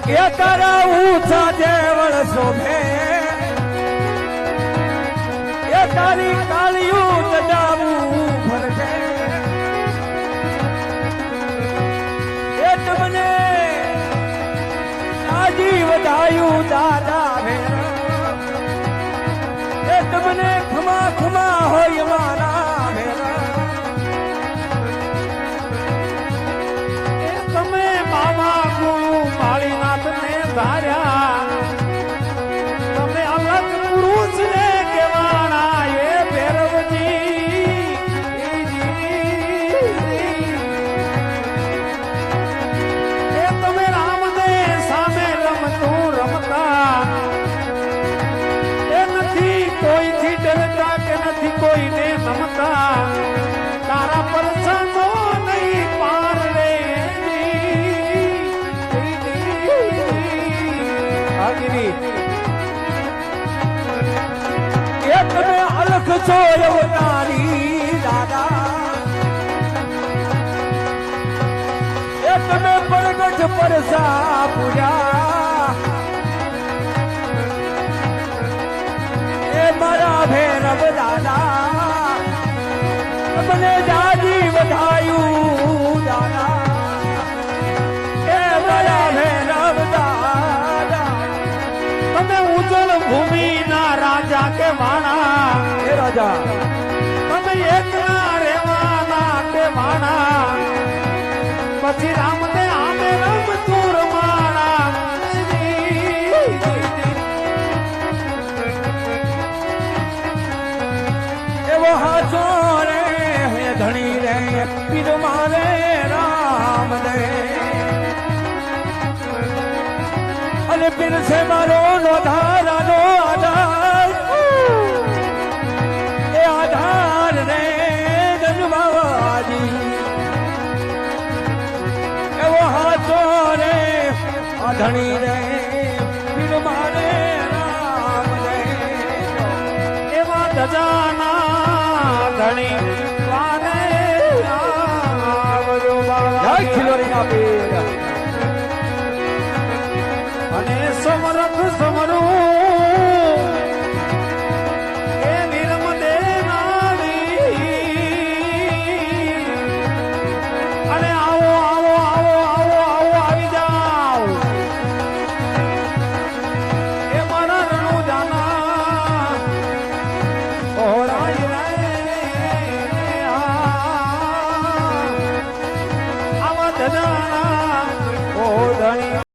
એ તારા ઊંચા જેવળ શોભે એ તારી કાળિયું તજાવું ફરશે એ તમને આજી વધાયું દાદા ભેર એ તમને ખમા ખમા હોય મારા ભેર એ તમે બાબા ગુરુ માળીનાથ ને ધાર્યા તમે અલગ પુરુષ ને કેવાના એ ભૈરવજી એ તમે રામને સામે રમતું રમતા એ નથી કોઈથી ડરતા કે નથી કોઈને નમતા તારા પરસાનો નહીં પાર રે એ તમે અલખ છો અવતારી દાદા એ તમે પરગટ પરસા પૂજા એ મારા ભૈરવ દાદા તમને જાજી વધાયું દાદા એ મારા ભૈરવ દાદા તમે ઉજળ ભૂમિ ના રાજા કે વાણા એ રાજા તમે એકલા રેવાના કે વાણા પછી રામને આમે રમતું રમાણા એવો હાચો રે હે ધણી રે પીર મારે રામ દે અને પીર છે મારો નો ધારાનો આધાર એ આધાર રે ગજવાજી એવો હાચો રે ધણી રે